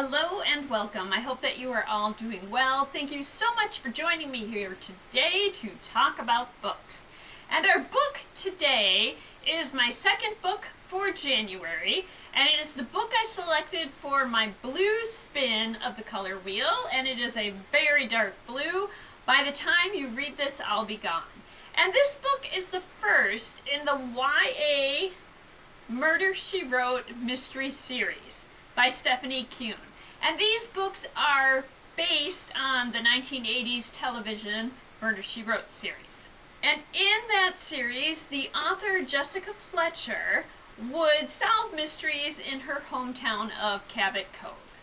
Hello and welcome. I hope that you are all doing well. Thank you so much for joining me here today to talk about books. And our book today is my second book for January, and it is the book I selected for my blue spin of the color wheel, and it is a very dark blue. By the time you read this, I'll be gone. And this book is the first in the YA Murder, She Wrote mystery series by Stephanie Kuehn. And these books are based on the 1980s television Murder, She Wrote series. And in that series, the author Jessica Fletcher would solve mysteries in her hometown of Cabot Cove.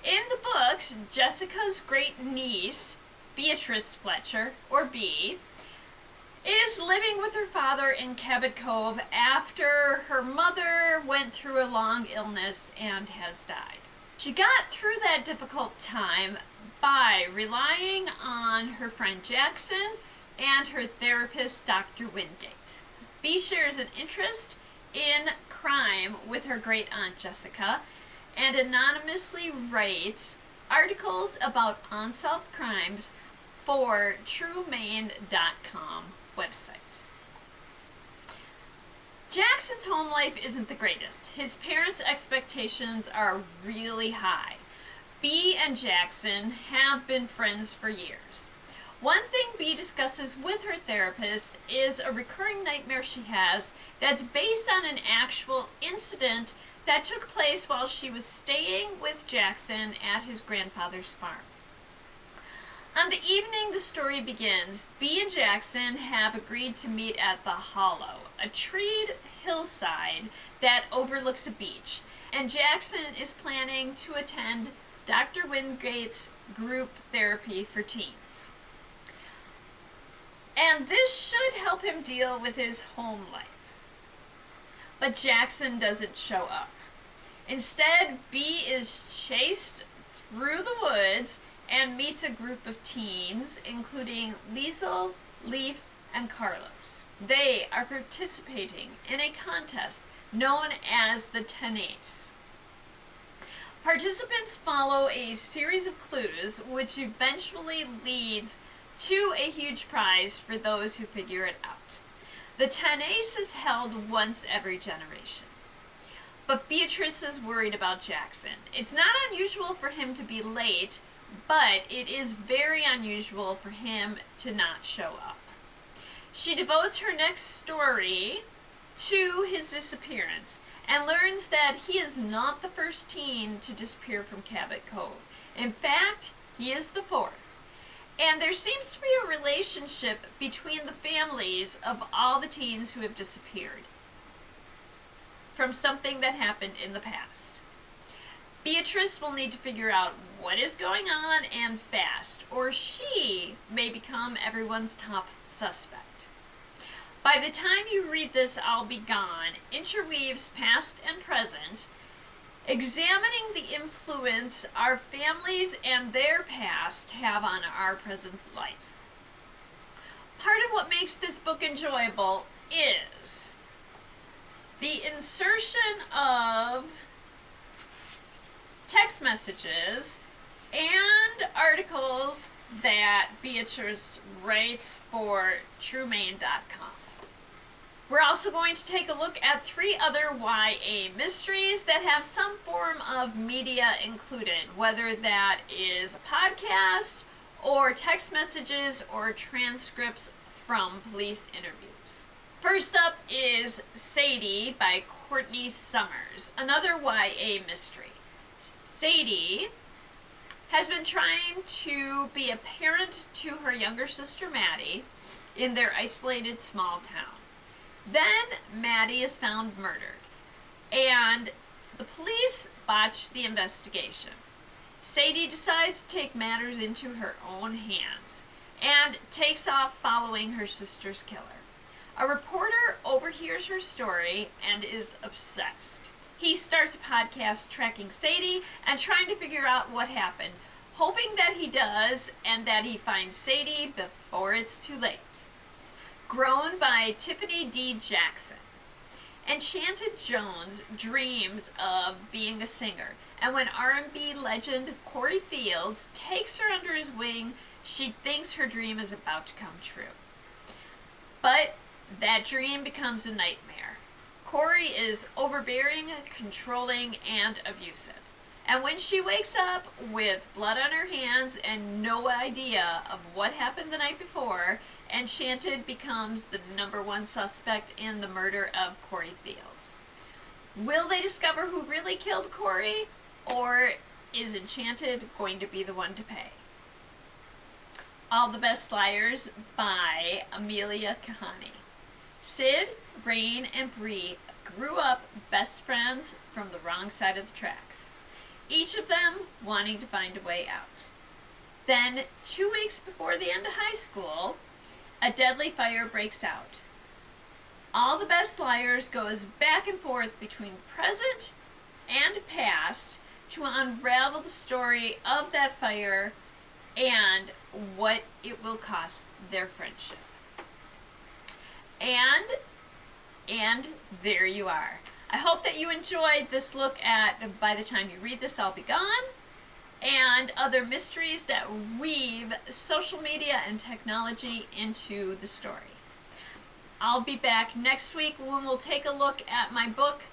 In the books, Jessica's great niece, Beatrice Fletcher, or Bea, is living with her father in Cabot Cove after her mother went through a long illness and has died. She got through that difficult time by relying on her friend Jackson and her therapist, Dr. Wingate. Bea shares an interest in crime with her great aunt Jessica and anonymously writes articles about unsolved crimes for TrueMaine.com website. Jackson's home life isn't the greatest. His parents' expectations are really high. Bea and Jackson have been friends for years. One thing Bea discusses with her therapist is a recurring nightmare she has that's based on an actual incident that took place while she was staying with Jackson at his grandfather's farm. On the evening the story begins, Bea and Jackson have agreed to meet at the Hollow, a treed hillside that overlooks a beach, and Jackson is planning to attend Dr. Wingate's group therapy for teens. And this should help him deal with his home life. But Jackson doesn't show up. Instead, Bea is chased through the woods and meets a group of teens, including Liesl, Leaf, and Carlos. They are participating in a contest known as the 10-Ace. Participants follow a series of clues, which eventually leads to a huge prize for those who figure it out. The 10-Ace is held once every generation. But Beatrice is worried about Jackson. It's not unusual for him to be late, but it is very unusual for him to not show up. She devotes her next story to his disappearance and learns that he is not the first teen to disappear from Cabot Cove. In fact, he is the fourth. And there seems to be a relationship between the families of all the teens who have disappeared from something that happened in the past. Beatrice will need to figure out what is going on and fast, or she may become everyone's top suspect. By the time you read this, I'll Be Gone interweaves past and present, examining the influence our families and their past have on our present life. Part of what makes this book enjoyable is the insertion of text messages and articles that Beatrice writes for TrueMaine.com. We're also going to take a look at 3 other YA mysteries that have some form of media included, whether that is a podcast or text messages or transcripts from police interviews. First up is Sadie by Courtney Summers, another YA mystery. Sadie has been trying to be a parent to her younger sister Maddie in their isolated small town. Then Maddie is found murdered, and the police botch the investigation. Sadie decides to take matters into her own hands and takes off following her sister's killer. A reporter overhears her story and is obsessed. He starts a podcast tracking Sadie and trying to figure out what happened, hoping that he does and that he finds Sadie before it's too late. Grown by Tiffany D. Jackson. Enchanted Jones dreams of being a singer, and when R&B legend Corey Fields takes her under his wing, she thinks her dream is about to come true. But that dream becomes a nightmare. Corey is overbearing, controlling, and abusive. And when she wakes up with blood on her hands and no idea of what happened the night before, Enchanted becomes the #1 suspect in the murder of Corey Fields. Will they discover who really killed Corey, or is Enchanted going to be the one to pay? All the Best Liars by Amelia Kahaney. Sid, Rain, and Bree grew up best friends from the wrong side of the tracks, each of them wanting to find a way out. Then, 2 weeks before the end of high school, a deadly fire breaks out. All the Best Liars goes back and forth between present and past to unravel the story of that fire and what it will cost their friendship. And there you are. I hope that you enjoyed this look at By the Time You Read This, I'll Be Gone, and other mysteries that weave social media and technology into the story. I'll be back next week when we'll take a look at my book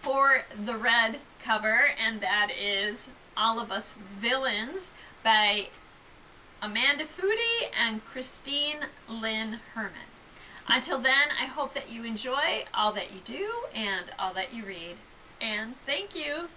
for the red cover, and that is All of Us Villains by Amanda Foody and Christine Lynn Herman. Until then, I hope that you enjoy all that you do and all that you read. And thank you.